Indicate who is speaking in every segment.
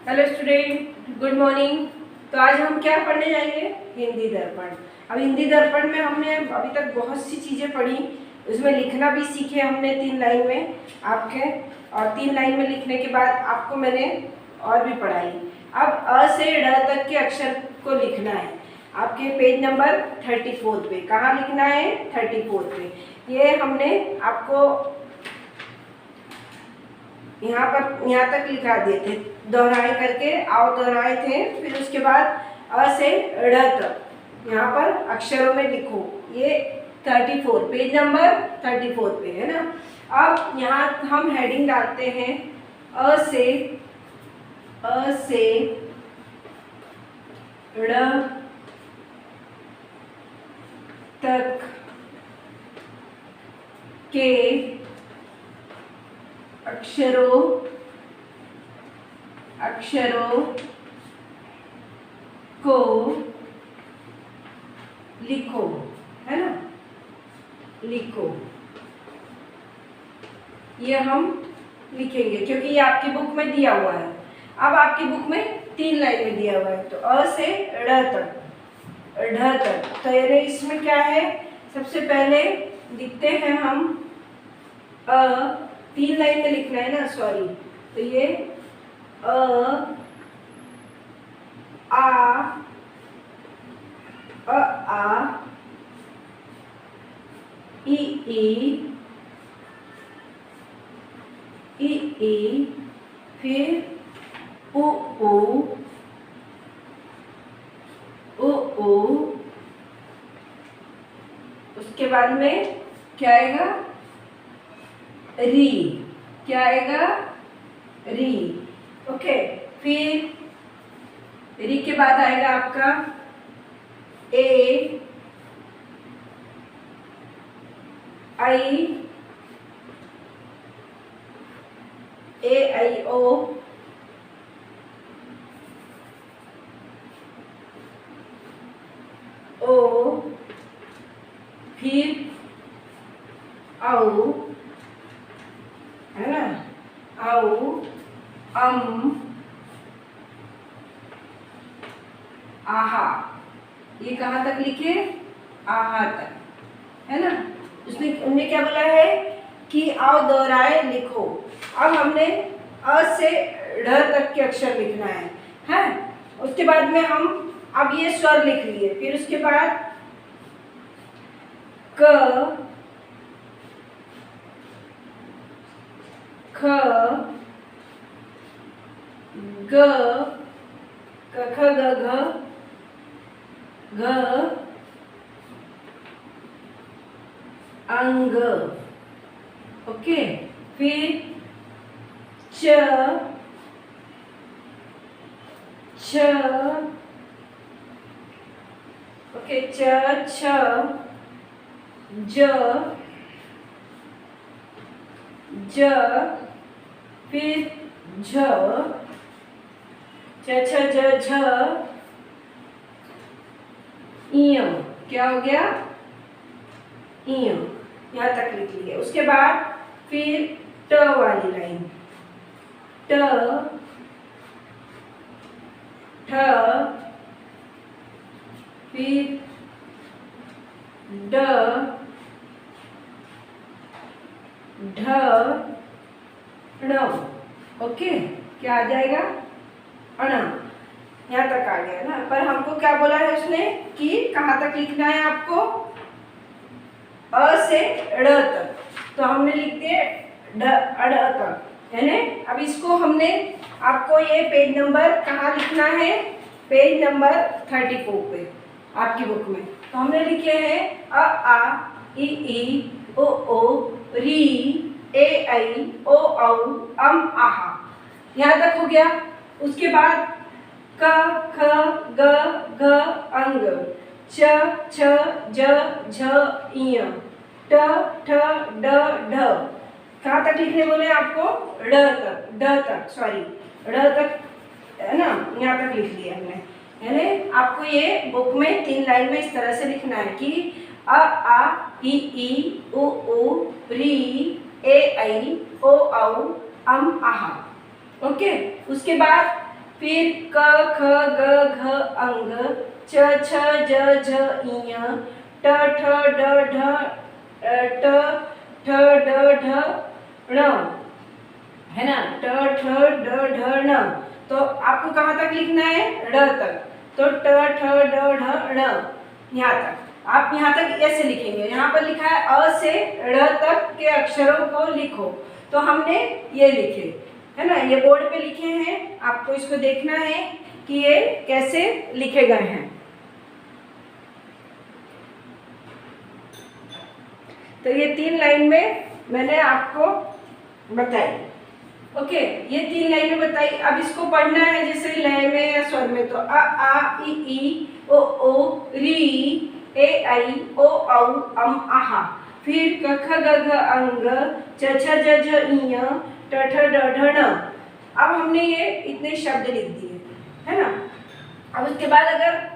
Speaker 1: Hello student, good morning. तो आज हम क्या पढ़ने जाएंगे? हिंदी दर्पण। अब हिंदी दर्पण में हमने अभी तक बहुत सी चीज़ें पढ़ी, उसमें लिखना भी सीखे हमने 3 लाइन में आपके, और 3 लाइन में लिखने के बाद आपको मैंने और भी पढ़ाई। अब अ से ड़ तक के अक्षर को लिखना है आपके पेज नंबर 34 पे। कहाँ लिखना है? 34 पे। ये हमने आपको यहाँ तक लिखा दिए थे, दोहराए करके आओ दोहराए थे। फिर उसके बाद अ से ड़ तक यहाँ पर अक्षरों में लिखो। ये 34 पेज नंबर 34 पे है ना। अब यहाँ हम हेडिंग डालते हैं अ से ड़ तक के अक्षरों को लिखो, है ना। लिखो, ये हम लिखेंगे क्योंकि ये आपकी बुक में दिया हुआ है। अब आपकी बुक में 3 लाइन में दिया हुआ है, तो अ से ड़ तक, ढ तक। तो यानी इसमें क्या है, सबसे पहले लिखते हैं हम अ, 3 लाइन में लिखना है ना, सॉरी। तो ये अ आ इ ई, फिर उ उसके बाद में क्या आएगा? री। क्या आएगा? री। ओके। फिर री के बाद आएगा आपका ए आई ओ, फिर औ, है ना, औ, आहा। ये कहाँ तक लिखे? आहा तक, है ना। उनने क्या बोला है कि आओ दोहराए लिखो। अब हमने अ से ढ तक के अक्षर लिखना है। उसके बाद में हम अब ये स्वर लिख लिए। फिर उसके बाद क, ख, ग, क ख ग घ, अंग। ओके। फिर च, ओके, छ, ज, फिर झ, छ ज झ, इय। क्या हो गया? इय। यहाँ तक लिख लिया। उसके बाद फिर ट वाली लाइन, ट, ठ, फिर ड, ढ, ण। ओके। क्या आ जाएगा? अण। यहाँ तक आ गया ना। पर हमको क्या बोला है उसने कि कहाँ तक लिखना है आपको? अ से ड़ तक। तो हमने लिख दिए अड़ तक, है ना। अब इसको हमने आपको ये पेज नंबर कहाँ लिखना है? पेज नंबर 34 पे आपकी बुक में। तो हमने लिखे हैं अ आ ई ओ री ए आई ओ औ आहा। यहाँ तक हो गया। उसके बाद क ख ग घ अंग, च छ ज झ इय, ट ठ ड ढ। कहाँ तक लिखने बोले आपको? ड तक, सॉरी, ड तक, है ना। यहाँ तक लिख लिया हमने, है ना। आपको ये बुक में 3 लाइन में इस तरह से लिखना है कि अ आ ई ओ री ए आई ओ औ आहा। ओके। उसके बाद फिर क ख ग घ अंग, च छ ज झ ञ, ट ठ ड ढ ट ठ ड ढ ण, है ना, ट ठ ड ढ ण। तो आपको कहाँ तक लिखना है? ड़ तक। तो ट ठ ड ढ ण, यहाँ तक। आप यहाँ तक ऐसे लिखेंगे। यहाँ पर लिखा है अ से ड़ तक के अक्षरों को लिखो, तो हमने ये लिखे, है ना, ये बोर्ड पे लिखे हैं। आपको इसको देखना है कि ये कैसे लिखे गए हैं। तो ये 3 लाइन में मैंने आपको बताई। ओके, ये 3 लाइनें बताई। अब इसको पढ़ना है जैसे लय में या स्वर में। तो अ आ इ ई ओ री ए आई ओ औ अम आहा, फिर क ख ग घ अंग, च छ ज झ ञ, ट ठ ड ढ ण। अब हमने ये इतने शब्द लिख दिए, है ना। अब उसके बाद अगर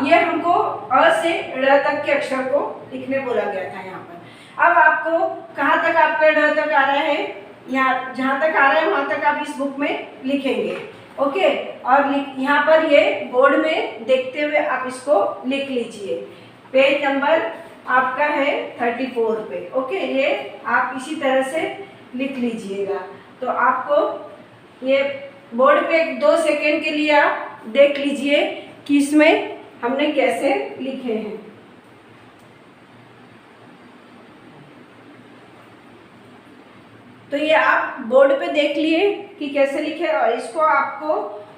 Speaker 1: ये हमको अ से ड़ तक के अक्षर को लिखने बोला गया था यहाँ पर। अब आपको कहाँ तक आपका ड़ तक आ रहा है? यहाँ जहाँ तक आ रहा है वहाँ तक आप इस बुक में लिखेंगे। ओके, और यहाँ पर ये बोर्ड में देखते हुए आप इसको लिख लीजिए। पेज नंबर आपका है 34 पे। ओके, ये आप इसी तरह से लिख लीजिएगा। तो आपको ये बोर्ड पे 2 सेकेंड के लिए आप देख लीजिए कि इसमें हमने कैसे लिखे हैं। तो ये आप बोर्ड पे देख लिए कि कैसे लिखे, और इसको आपको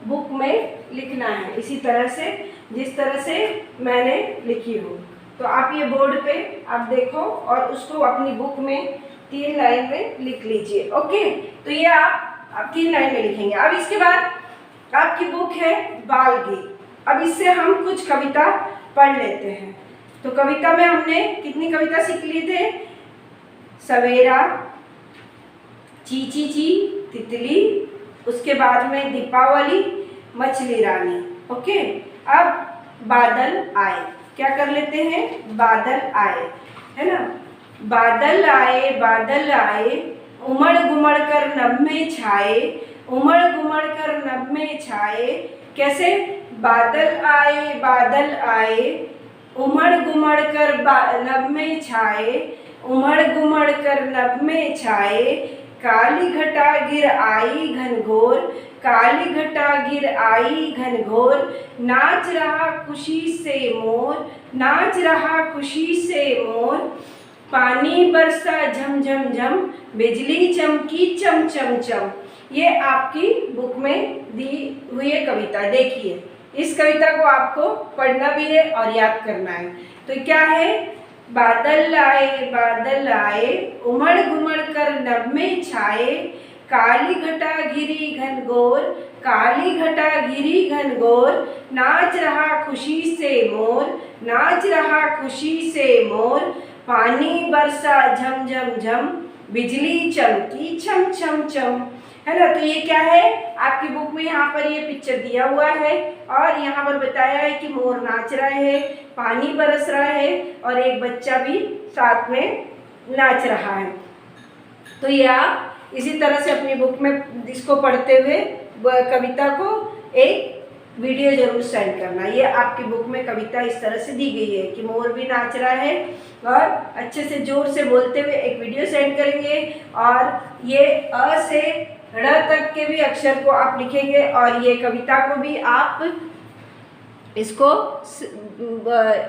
Speaker 1: बुक में लिखना है इसी तरह से, जिस तरह से मैंने लिखी हो। तो आप ये बोर्ड पे आप देखो और उसको अपनी बुक में 3 लाइन में लिख लीजिए। ओके, तो ये आप 3 लाइन में लिखेंगे। अब इसके बाद आपकी बुक है बाल गीत। अब इससे हम कुछ कविता पढ़ लेते हैं। तो कविता में हमने कितनी कविता सीख लिए थे? सवेरा, ची ची ची, तितली, उसके बाद में दीपावली, मछली रानी। ओके, अब बादल आए। क्या कर लेते हैं? बादल आए, है ना। बादल आए, उमड़ घुमड़ कर नभ में छाए, उमड़ घुमड़ कर नभ में छाए। कैसे? बादल आए, उमड़ घुमड़ कर नभ में छाए, उमड़ घुमड़ कर नभ में छाए। काली घटा गिर आई घनघोर, काली घटा गिर आई घनघोर। नाच रहा खुशी से मोर, नाच रहा खुशी से मोर। पानी बरसा झम झम झम, बिजली चमकी चम चम चम। ये आपकी बुक में दी हुई है कविता। देखिए, इस कविता को आपको पढ़ना भी है और याद करना है। तो क्या है? बादल आए, उमड़ घुमड़ कर नभ में छाए। काली घटा घिरी घनघोर, काली घटा घिरी घनघोर। नाच रहा खुशी से मोर, नाच रहा खुशी से मोर। पानी बरसा झम झम झम, बिजली चमकी छम छम छम। है ना। तो ये क्या है? आपकी बुक में यहाँ पर ये पिक्चर दिया हुआ है और यहाँ पर बताया है कि मोर नाच रहा है, पानी बरस रहा है और एक बच्चा भी साथ में नाच रहा है। तो ये आप इसी तरह से अपनी बुक में इसको पढ़ते हुए कविता को एक वीडियो जरूर सेंड करना। ये आपकी बुक में कविता इस तरह से दी गई है कि मोर भी नाच रहा है और अच्छे से जोर से बोलते हुए एक वीडियो सेंड करेंगे। और ये अ से ड़ तक के भी अक्षर को आप लिखेंगे और ये कविता को भी आप इसको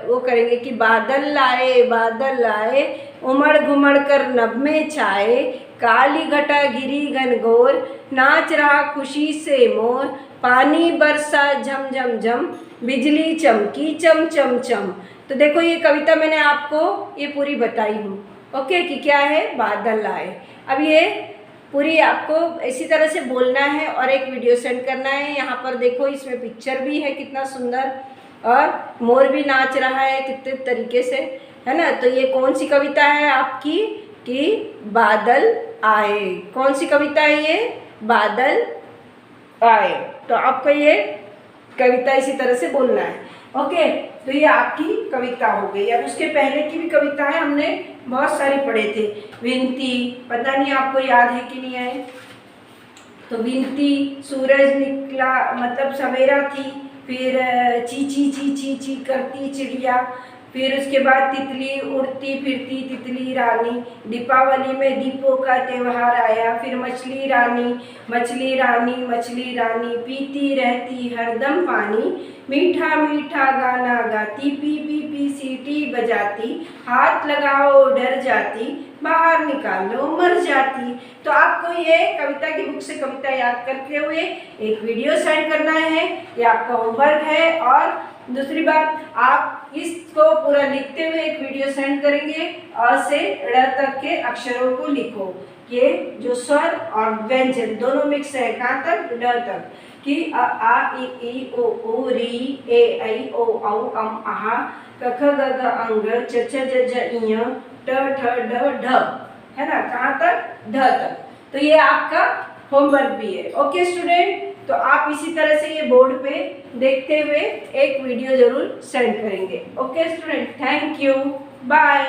Speaker 1: वो करेंगे कि बादल आए, उमड़ घुमड़ कर नभ में छाए। काली घटा घिरी घनघोर, नाच रहा खुशी से मोर। पानी बरसा झम झम झम, बिजली चमकी चम चम चम। तो देखो ये कविता मैंने आपको ये पूरी बताई हूँ। ओके, कि क्या है? बादल आए। अब ये पूरी आपको इसी तरह से बोलना है और एक वीडियो सेंड करना है। यहाँ पर देखो इसमें पिक्चर भी है कितना सुंदर और मोर भी नाच रहा है कितने तरीके से, है ना। तो ये कौन सी कविता है आपकी? कि बादल आए। कौन सी कविता है ये? बादल आए। तो आपको ये कविता इसी तरह से बोलना है। ओके, तो ये आपकी कविता हो गई। अब उसके पहले की भी कविताएं हमने बहुत सारी पढ़े थे। विनती, पता नहीं आपको याद है कि नहीं है? तो विनती, सूरज निकला मतलब सवेरा थी, फिर ची ची करती चिड़िया, फिर उसके बाद तितली उड़ती फिरती तितली रानी, दीपावली में दीपों का त्योहार आया, फिर मछली रानी मछली रानी मछली रानी पीती रहती हरदम पानी, मीठा मीठा गाना गाती पी पी पी सीटी बजाती, हाथ लगाओ डर जाती, बाहर निकालो मर जाती। तो आपको ये कविता की बुक से कविता याद करते हुए एक वीडियो सेंड करना है, ये आपका होमवर्क है। और दूसरी बात, आप इसको पूरा लिखते हुए एक वीडियो सेंड करेंगे, अ से ड़ तक के अक्षरों को लिखो। ये जो स्वर और व्यंजन दोनों मिक्स है, कहाँ तक, ड तक, कि अ आ इ ई ओ ऊ री ए ऐ ओ औ अम आहा क ख ग घ अंग च छ ज झ ञ ट ठ ड ढ, है ना, कहाँ तक, ढ तक। तो ये आपका होमवर्क भी है। ओके स्टूडेंट, तो आप इसी तरह से ये बोर्ड पे देखते हुए एक वीडियो जरूर सेंड करेंगे। Okay student, thank you, bye.